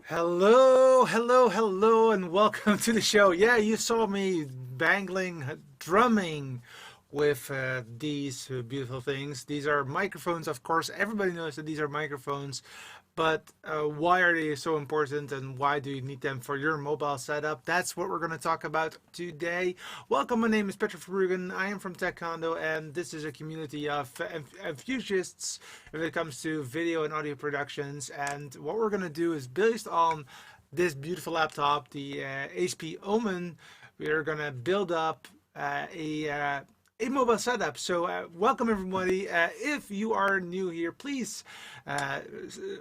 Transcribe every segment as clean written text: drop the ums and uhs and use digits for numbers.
Hello, hello, hello, and welcome to the show. Yeah, you saw me bangling, drumming with these beautiful things. These are microphones, of course. Everybody knows that these are microphones, but why are they so important and why do you need them for your mobile setup? That's what we're going to talk about today. Welcome, my name is Petra Verbruggen. I am from Techcondo, and this is a community of enthusiasts if it comes to video and audio productions. And what we're going to do is based on this beautiful laptop, the HP Omen, we are going to build up a mobile setup. So welcome everybody. If you are new here, please uh,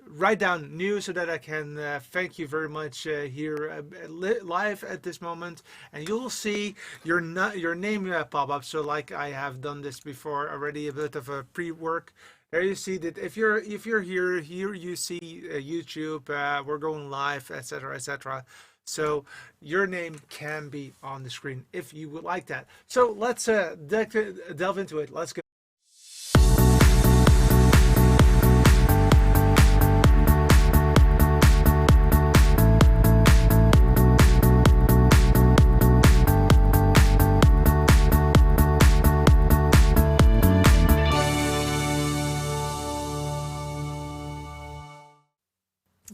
write down new so that I can thank you very much here live at this moment, and you'll see your name pop up. So like I have done this before already, a bit of a pre-work. There you see that if you're here you see YouTube, we're going live, etc., etc. So your name can be on the screen if you would like that. So let's delve into it. Let's go.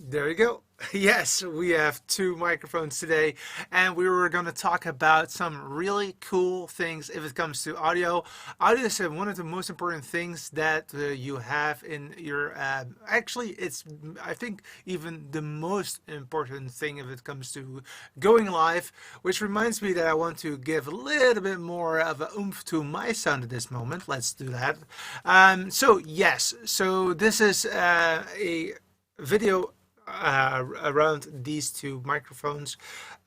There you go. Yes, we have two microphones today, and we were going to talk about some really cool things if it comes to audio. Audio is one of the most important things that you have in your. Actually, it's I think even the most important thing if it comes to going live. Which reminds me that I want to give a little bit more of a oomph to my sound at this moment. Let's do that. So yes, so this is a video around these two microphones.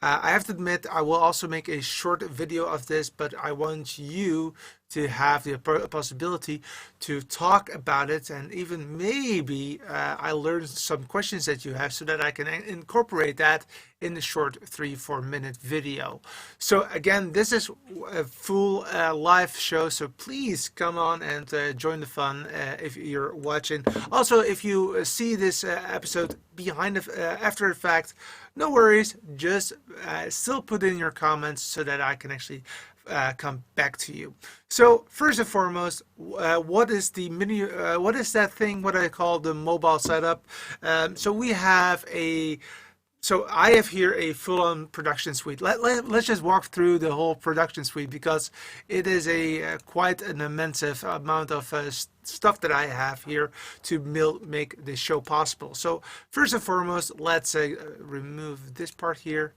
I have to admit, I will also make a short video of this, but I want you to have the possibility to talk about it, and even maybe I learn some questions that you have so that I can incorporate that in the short 3-4 minute video. So again, this is a full live show, so please come on and join the fun if you're watching. Also, if you see this episode behind after the fact, no worries, just still put in your comments so that I can actually come back to you. So first and foremost, what is the what is that thing? What I call the mobile setup? So we have a. So I have here a full-on production suite. Let's just walk through the whole production suite because it is a quite an immense amount of stuff that I have here to make this show possible. So first and foremost, let's remove this part here.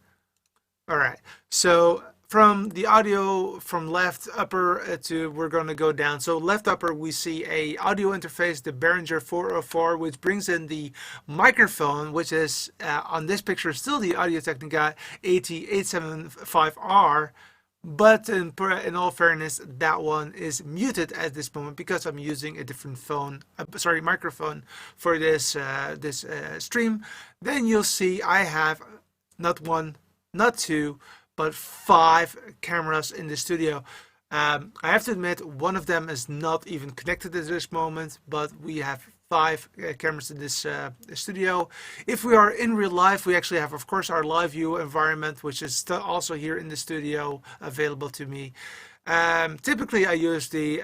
All right. So from the audio from left upper to we're going to go down. So left upper we see a audio interface, the Behringer 404, which brings in the microphone, which is on this picture still the Audio-Technica AT875R. But in all fairness, that one is muted at this moment because I'm using a different microphone for this stream. Then you'll see I have not one, not two, but 5 cameras in the studio. I have to admit, one of them is not even connected at this moment, but we have 5 cameras in this studio. If we are in real life, we actually have, of course, our live view environment, which is still also here in the studio available to me. Typically, I use the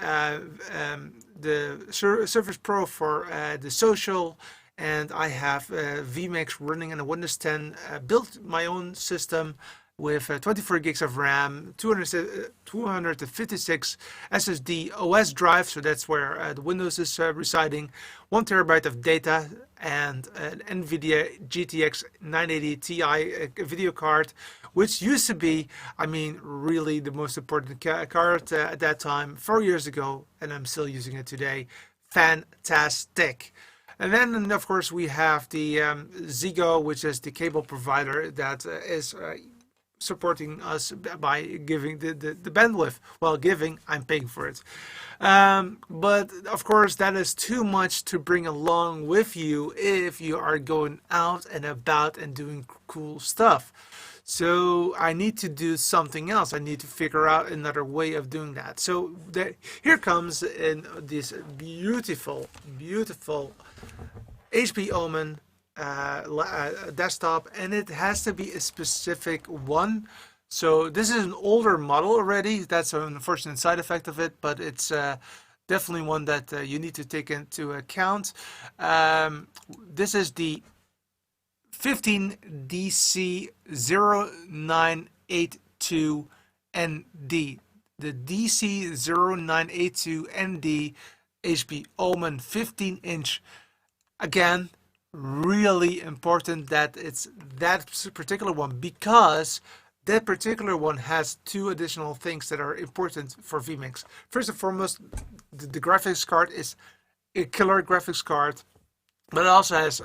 Surface Pro for the social, and I have vMix running in a Windows 10. Built my own system with 24 gigs of RAM, 256 SSD OS drive, so that's where the Windows is residing, 1 terabyte of data, and an NVIDIA GTX 980 Ti video card, which used to be, I mean, really the most important card at that time, 4 years ago, and I'm still using it today. Fantastic. And then, of course, we have the Zigo, which is the cable provider that is supporting us by giving the bandwidth. Well, I'm paying for it. But of course, that is too much to bring along with you if you are going out and about and doing cool stuff. So I need to do something else. I need to figure out another way of doing that. So here comes in this beautiful, beautiful HP Omen desktop, and it has to be a specific one. So this is an older model already. That's an unfortunate side effect of it, but it's definitely one that you need to take into account. This is the 15DC0982ND. The DC0982ND HP Omen 15-inch. Again, really important that it's that particular one, because that particular one has two additional things that are important for vMix. First and foremost, the graphics card is a killer graphics card, but it also has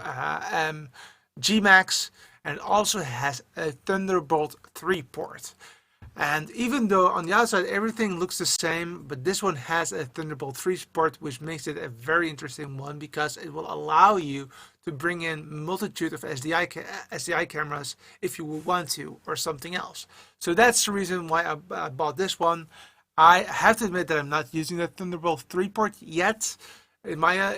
GMAX, and it also has a Thunderbolt 3 port. And even though on the outside everything looks the same, but this one has a Thunderbolt 3 port, which makes it a very interesting one, because it will allow you to bring in multitude of SDI cameras if you want to, or something else. So that's the reason why I bought this one. I have to admit that I'm not using the Thunderbolt 3 port yet in my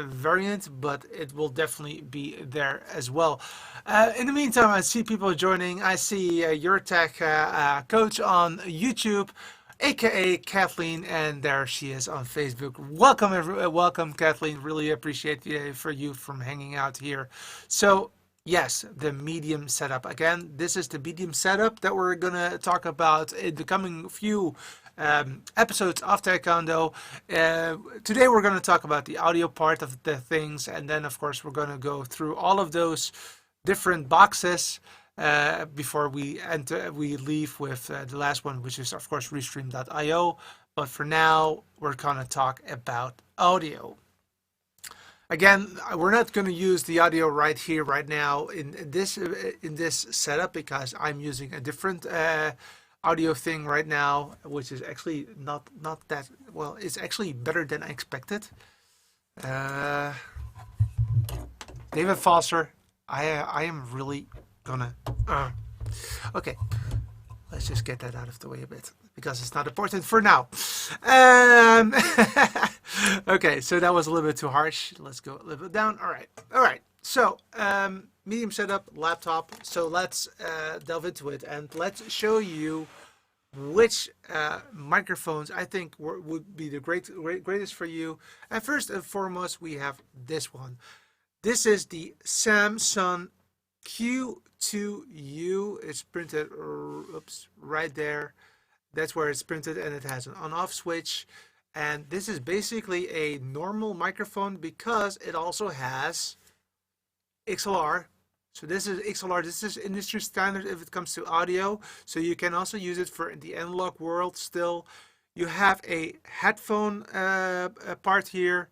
variant, but it will definitely be there as well. In the meantime, I see people joining. I see Your Tech Coach on YouTube, aka Kathleen, and there she is on Facebook. Welcome, welcome, Kathleen. Really appreciate for you from hanging out here. So yes, the medium setup. Again, this is the medium setup that we're gonna talk about in the coming few episodes of Taekwondo. Today we're going to talk about the audio part of the things, and then of course we're going to go through all of those different boxes before we leave with the last one, which is of course Restream.io. But for now, we're going to talk about audio. Again, we're not going to use the audio right here, right now in this setup, because I'm using a different audio thing right now, which is actually not that well. It's actually better than I expected. David Foster, I am really gonna okay, let's just get that out of the way a bit, because it's not important for now. Okay, so that was a little bit too harsh. Let's go a little bit down. All right, so medium setup, laptop. So let's delve into it, and let's show you which microphones I think would be the greatest for you. And first and foremost, we have this one. This is the Samson Q2U. It's printed right there. That's where it's printed, and it has an on-off switch. And this is basically a normal microphone, because it also has XLR. So this is XLR. This is industry standard if it comes to audio. So you can also use it for the analog world still. You have a headphone part here,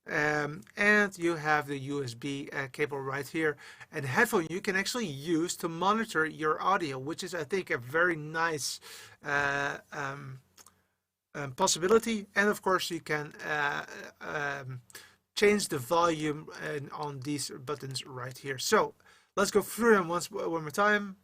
and you have the USB cable right here. And the headphone you can actually use to monitor your audio, which is, I think, a very nice possibility. And of course, you can change the volume on these buttons right here. So let's go through them one more time.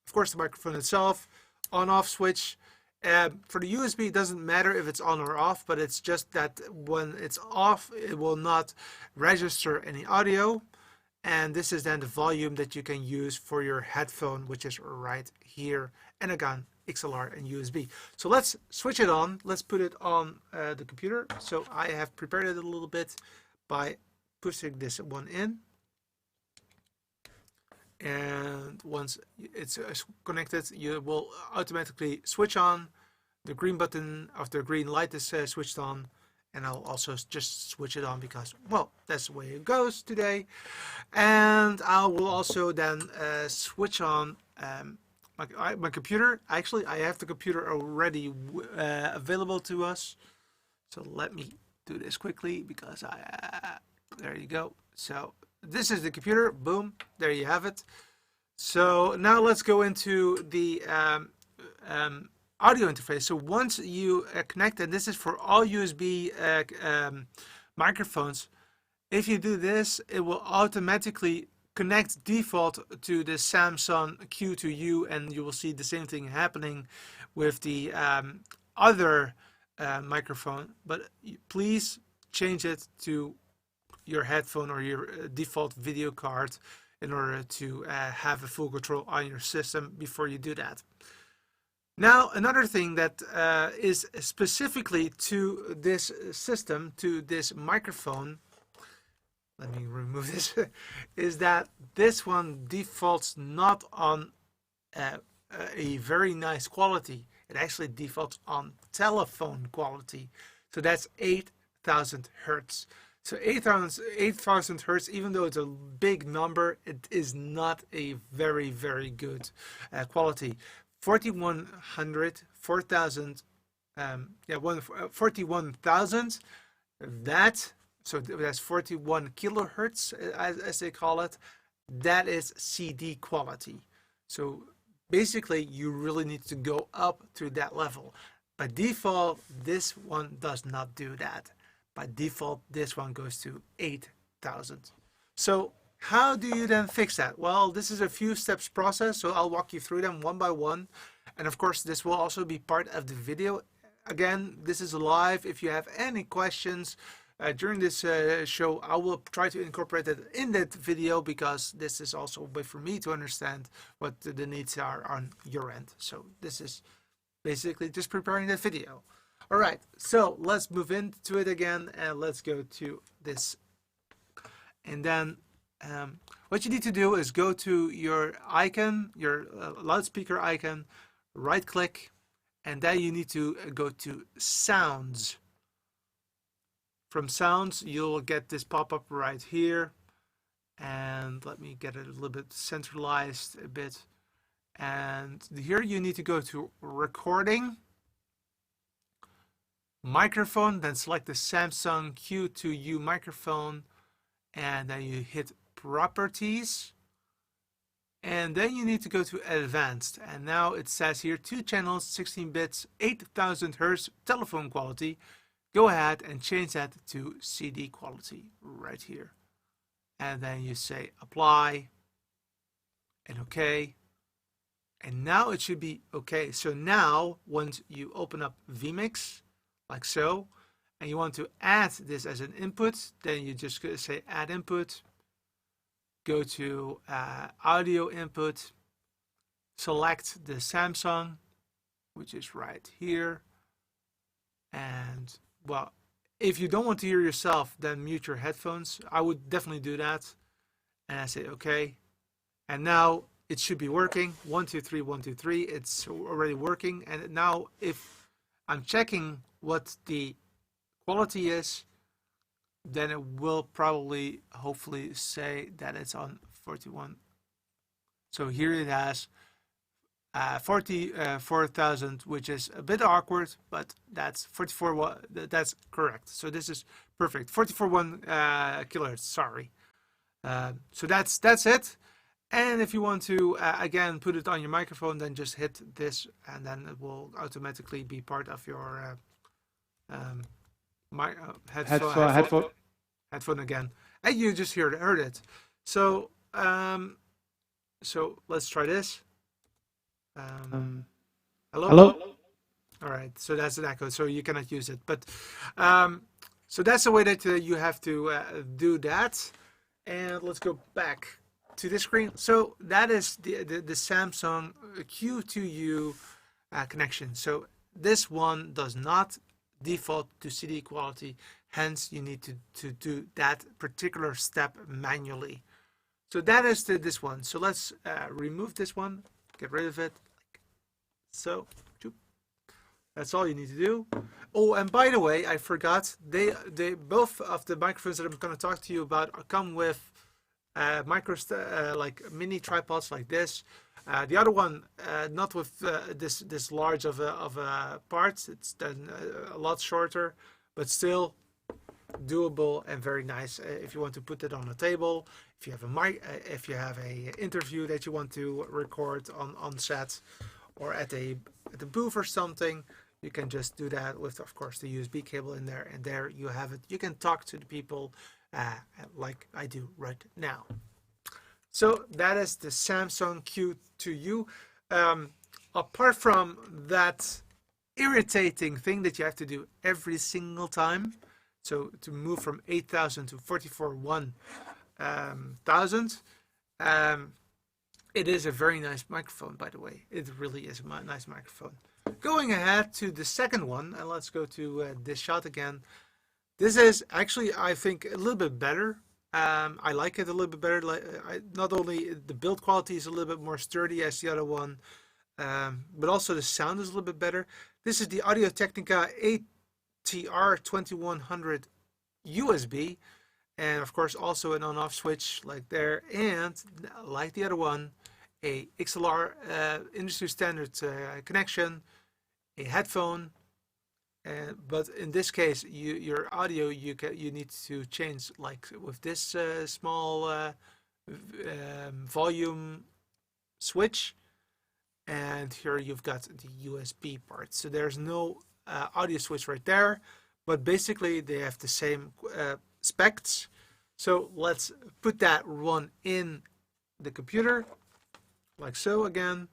Of course, the microphone itself, on-off switch. For the USB, it doesn't matter if it's on or off, but it's just that when it's off, it will not register any audio. And this is then the volume that you can use for your headphone, which is right here. And again, XLR and USB. So let's switch it on. Let's put it on the computer. So I have prepared it a little bit by pushing this one in. And once it's connected, you will automatically switch on. The green button of the green light is switched on, and I'll also just switch it on because, well, that's the way it goes today. And I will also then switch on my computer. Actually, I have the computer already available to us, so let me do this quickly because there you go. So this is the computer. Boom, there you have it. So now let's go into the audio interface. So once you connect, and this is for all USB microphones, if you do this, it will automatically connect default to the Samson Q2U, and you will see the same thing happening with the other microphone. But please change it to your headphone or your default video card in order to have a full control on your system before you do that. Now, another thing that is specifically to this system, to this microphone, let me remove this, is that this one defaults not on a very nice quality. It actually defaults on telephone quality. So that's 8,000 hertz. So 8,000 hertz, even though it's a big number, it is not a very, very good quality. 4100, 4,000, 41,000, so that's 41 kilohertz, as they call it. That is CD quality. So basically, you really need to go up to that level. By default, this one does not do that. By default, this one goes to 8,000. So how do you then fix that? Well, this is a few steps process, so I'll walk you through them one by one. And of course, this will also be part of the video. Again, this is live. If you have any questions during this show, I will try to incorporate it in that video, because this is also a way for me to understand what the needs are on your end. So this is basically just preparing that video. All right, so let's move into it again, and let's go to this. And then what you need to do is go to your icon, your loudspeaker icon, right click, and then you need to go to sounds. From sounds, you'll get this pop-up right here. And let me get it a little bit centralized a bit. And here you need to go to recording, microphone, then select the Samsung Q2U microphone, and then you hit properties, and then you need to go to advanced. And now it says here 2 channels, 16 bits, 8,000 hertz telephone quality. Go ahead and change that to CD quality right here, and then you say apply and OK, and now it should be OK. So now once you open up vMix like so, and you want to add this as an input, then you just say add input, go to audio input, select the Samsung, which is right here, and well, if you don't want to hear yourself, then mute your headphones. I would definitely do that. And I say OK, and now it should be working. 1 2 3 1 2 3, it's already working. And now if I'm checking what the quality is, then it will probably hopefully say that it's on 41. So here it has 44,000, which is a bit awkward, but that's 44. That's correct. So this is perfect. 44.1 kilohertz. Sorry. So that's it. And if you want to again put it on your microphone, then just hit this, and then it will automatically be part of your headphone again, and you just heard it. So so let's try this. Hello? All right, so that's an echo, so you cannot use it. But so that's the way that you have to do that. And let's go back to the screen. So that is the Samsung Q2U connection. So this one does not default to CD quality, hence you need to do that particular step manually. So that is this one. So let's remove this one, get rid of it. So that's all you need to do. Oh, and by the way, I forgot, they both of the microphones that I'm going to talk to you about come with like mini tripods like this. The other one not with this large of a part. It's then a lot shorter, but still doable and very nice if you want to put it on a table, if you have a mic, if you have a interview that you want to record on set, or at the booth or something. You can just do that with, of course, the USB cable in there, and there you have it. You can talk to the people like I do right now. So that is the Samsung Q2U. Apart from that irritating thing that you have to do every single time So to move from 8,000 to 44,100. It is a very nice microphone, by the way. It really is a nice microphone. Going ahead to the second one, and let's go to this shot again. This is actually, I think, a little bit better. I like it a little bit better. Not only the build quality is a little bit more sturdy as the other one, but also the sound is a little bit better. This is the Audio-Technica ATR 2100 USB, and of course also an on-off switch like there, and like the other one, a XLR industry standard connection, a headphone. But in this case, your audio you need to change, like with this small volume switch, and here you've got the USB part. So there's no audio switch right there, but basically they have the same specs. So let's put that one in the computer, like so again.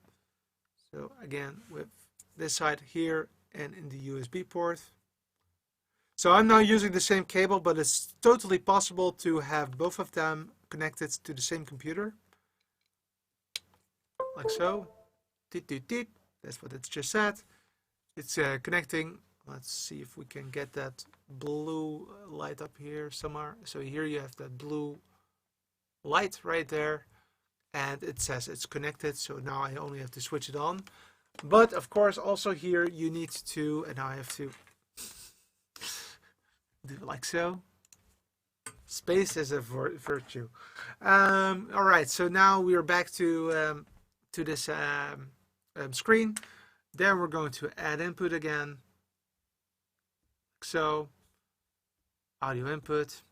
So again with this side here and in the USB port. So I'm now using the same cable, but it's totally possible to have both of them connected to the same computer, like so. Teet, teet, teet. That's what it's just said. It's connecting. Let's see if we can get that blue light up here somewhere. So here you have that blue light right there, and it says it's connected. So now I only have to switch it on. But of course also here you need to, and now I have to do it like so. Space is a virtue. All right, so now we are back to this screen. Then we're going to add input again. So audio input,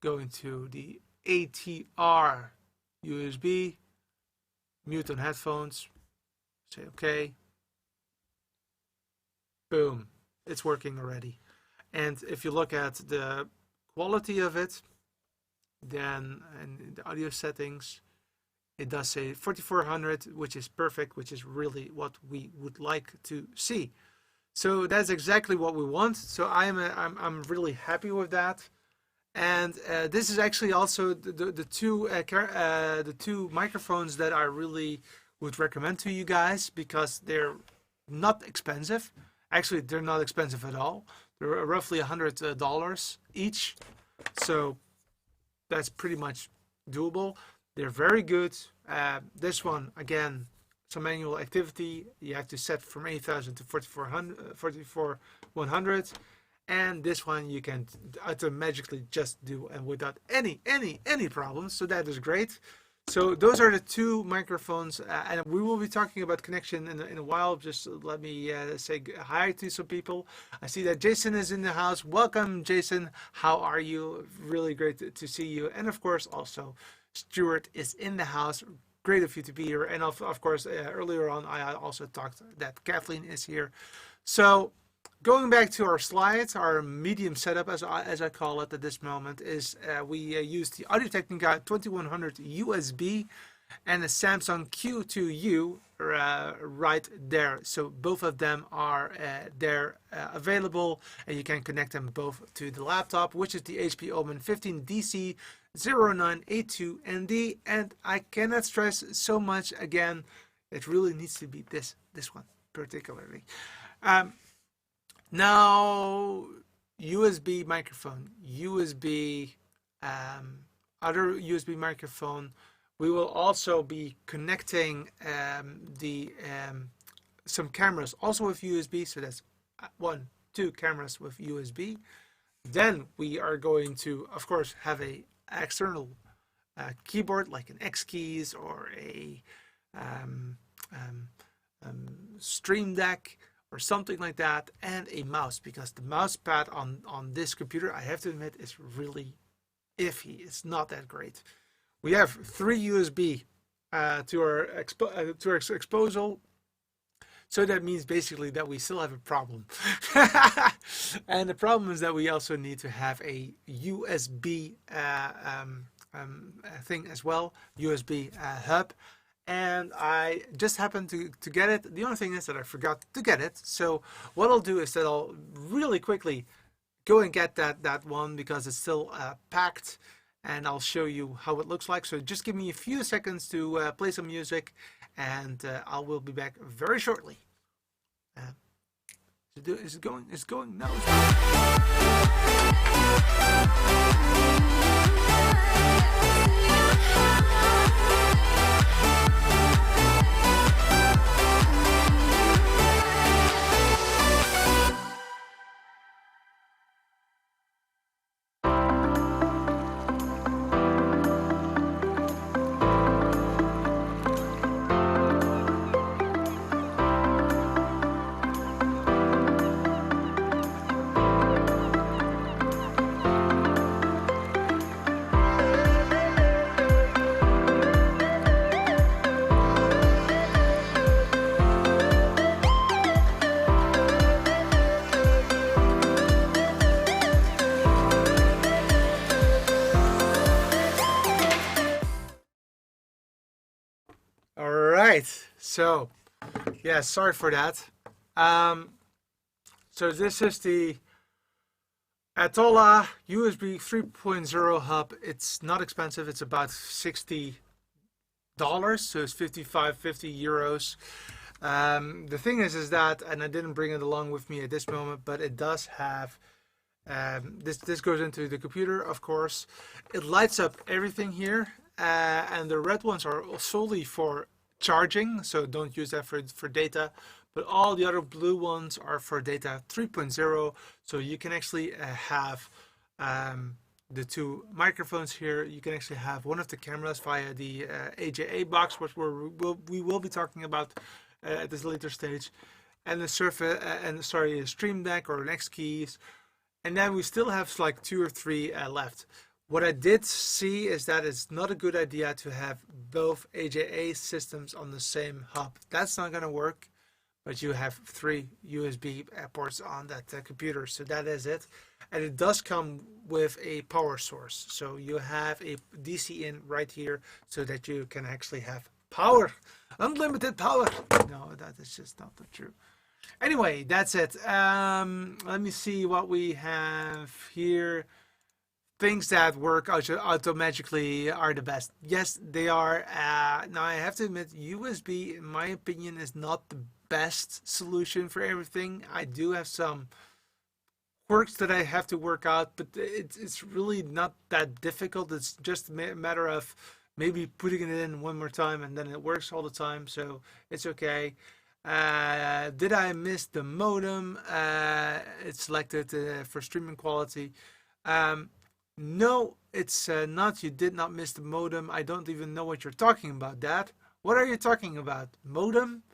going to the ATR USB, mute on headphones. Say OK. Boom, it's working already. And if you look at the quality of it, then in the audio settings, it does say 4400, which is perfect, which is really what we would like to see. So that's exactly what we want. So I'm really happy with that. And this is actually also the two microphones that I really would recommend to you guys, because they're not expensive. Actually, they're not expensive at all. They're roughly $100 each. So that's pretty much doable. They're very good. This one, again, some manual activity. You have to set from 8,000 to 44,100. And this one you can automatically just do and without any problems. So that is great. So those are the two microphones, and we will be talking about connection in a while. Just let me say hi to some people. I see that Jason is in the house. Welcome, Jason. How are you? Really great to see you. And of course, also Stuart is in the house. Great of you to be here. And of course, earlier on, I also talked that Kathleen is here. So going back to our slides, our medium setup, as I call it at this moment, is we use the Audio-Technica 2100 USB and a Samsung Q2U right there. So both of them are there available, and you can connect them both to the laptop, which is the HP Omen 15DC 0982ND. And I cannot stress so much again, it really needs to be this one particularly. Now, USB microphone, USB, other USB microphone. We will also be connecting some cameras also with USB. So that's 2 cameras with USB. Then we are going to, of course, have a external keyboard like an X Keys or a Stream Deck or something like that, and a mouse, because the mouse pad on this computer, I have to admit, is really iffy. It's not that great. We have 3 USB to our exposal, so that means basically that we still have a problem. And the problem is that we also need to have a USB thing as well, USB hub. And I just happened to get it. The only thing is that I forgot to get it. So what I'll do is that I'll really quickly go and get that one because it's still packed, and I'll show you how it looks like. So just give me a few seconds to play some music, and I will be back very shortly. Uh, is it going? Is it going? No. It's all right. So, yeah, sorry for that. Um, so this is the Atolla USB 3.0 hub. It's not expensive. It's about $60, so it's 50 euros. The thing is that, and I didn't bring it along with me at this moment, but it does have this goes into the computer, of course. It lights up everything here, and the red ones are solely for charging, so don't use that for data. But all the other blue ones are for data 3.0, so you can actually have the two microphones here. You can actually have one of the cameras via the AJA box, which we will be talking about at this later stage, and the Surface, a Stream Deck or an X Keys, and then we still have like 2 or 3 left. What I did see is that it's not a good idea to have both AJA systems on the same hub. That's not going to work, but you have 3 USB ports on that computer, so that is it. And it does come with a power source, so you have a DC in right here so that you can actually have power, unlimited power. No, that is just not the truth. Anyway, that's it. Let me see what we have here. Things that work automatically are the best. Yes, they are. Now, I have to admit, USB, in my opinion, is not the best solution for everything. I do have some quirks that I have to work out, but it's really not that difficult. It's just a matter of maybe putting it in one more time, and then it works all the time, so it's okay. Did I miss the modem? It's selected for streaming quality. No, it's not. You did not miss the modem. I don't even know what you're talking about, Dad. What are you talking about? Modem?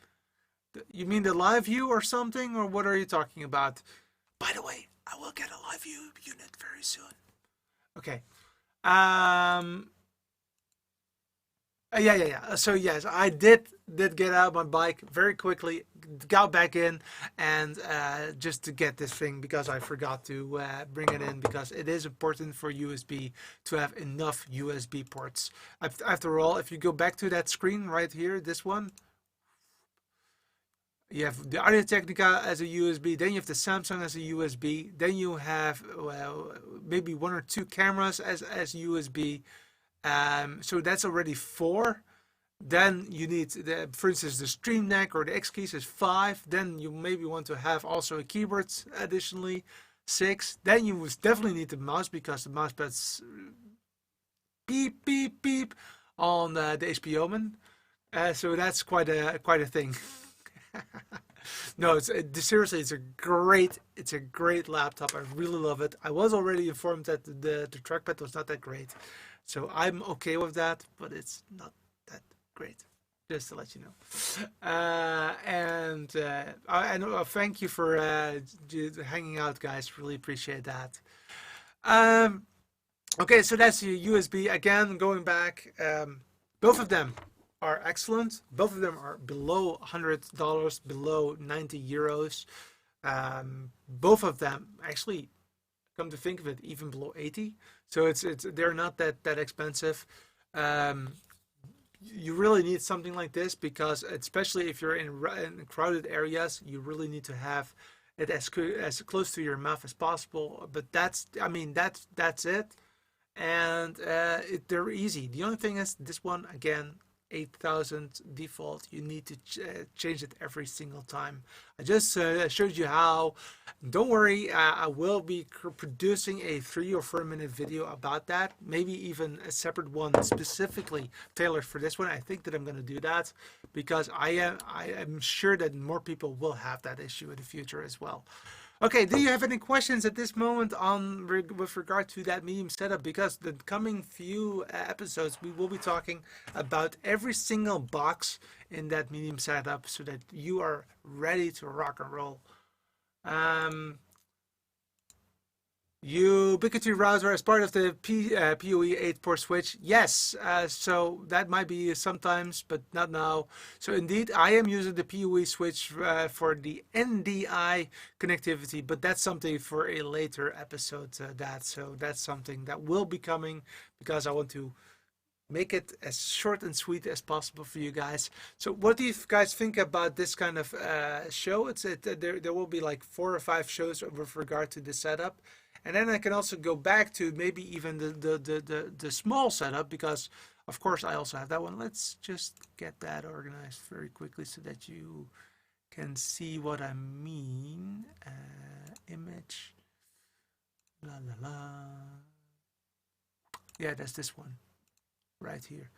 You mean the live view or something? Or what are you talking about? By the way, I will get a live view unit very soon. Okay. Yeah. So yes, I did get out my bike very quickly, got back in, and just to get this thing because I forgot to bring it in, because it is important for USB to have enough USB ports. After all, if you go back to that screen right here, this one, you have the Audio Technica as a USB, then you have the Samsung as a USB, then you have maybe 1 or 2 cameras as USB. So that's already 4. Then you need, for instance, the Stream Deck or the X Keys is 5. Then you maybe want to have also a keyboard additionally, 6. Then you definitely need the mouse, because the mouse pads beep beep beep on the HP Omen. So that's quite a thing. No, seriously, it's a great laptop. I really love it. I was already informed that the trackpad was not that great, so I'm okay with that, but it's not that great, just to let you know. And thank you for hanging out, guys. Really appreciate that. Okay, so that's the USB. Again, going back, both of them are excellent. Both of them are below $100, below 90 euros. Both of them, actually, come to think of it, even below 80. So they're not that expensive. You really need something like this, because especially if you're in crowded areas, you really need to have it as close to your mouth as possible. But that's, I mean, that's it. And they're easy. The only thing is this one again, 8000 default. You need to change it every single time. I just showed you how. Don't worry, I will be producing a 3 or 4 minute video about that, maybe even a separate one specifically tailored for this one. I think that I'm going to do that because I am sure that more people will have that issue in the future as well. Okay, do you have any questions at this moment on with regard to that medium setup? Because the coming few episodes, we will be talking about every single box in that medium setup so that you are ready to rock and roll. Ubiquiti router as part of the PoE 8-port switch. Yes, so that might be sometimes, but not now. So indeed, I am using the PoE switch for the NDI connectivity, but that's something for a later episode. So that's something that will be coming because I want to make it as short and sweet as possible for you guys. So what do you guys think about this kind of show? There will be like 4 or 5 shows with regard to the setup. And then I can also go back to maybe even the small setup because, of course, I also have that one. Let's just get that organized very quickly so that you can see what I mean. Image. La la la. Yeah, that's this one right here.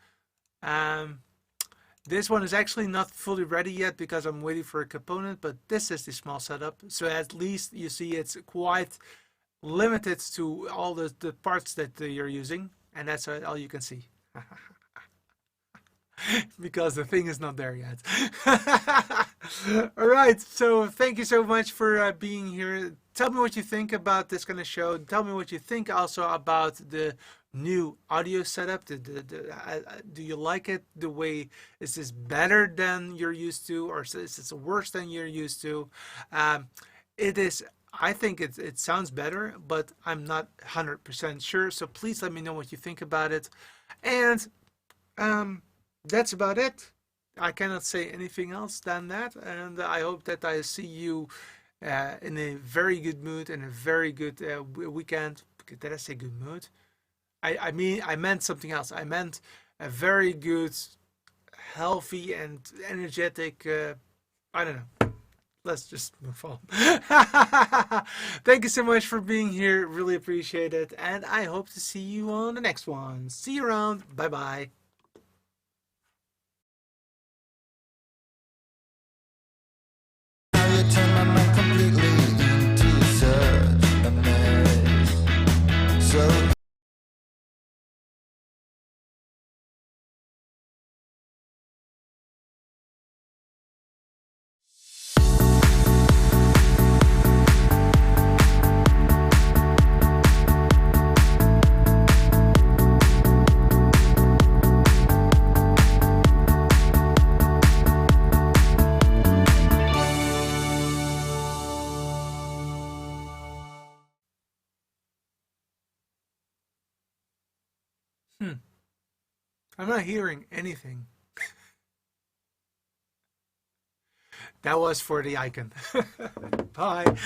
This one is actually not fully ready yet because I'm waiting for a component, but this is the small setup. So at least you see it's quite limited to all the parts that you're using, and that's all you can see. Because the thing is not there yet. All right, so thank you so much for being here. Tell me what you think about this kind of show. Tell me what you think also about the new audio setup. Do you like it? The way, is this better than you're used to, or is this worse than you're used to? It is. I think it sounds better, but I'm not 100% sure. So please let me know what you think about it. And that's about it. I cannot say anything else than that. And I hope that I see you in a very good mood and a very good weekend. Did I say good mood? I mean, I meant something else. I meant a very good, healthy and energetic, I don't know. Let's just move on. Thank you so much for being here. Really appreciate it. And I hope to see you on the next one. See you around. Bye-bye. I'm not hearing anything. That was for the icon. Bye.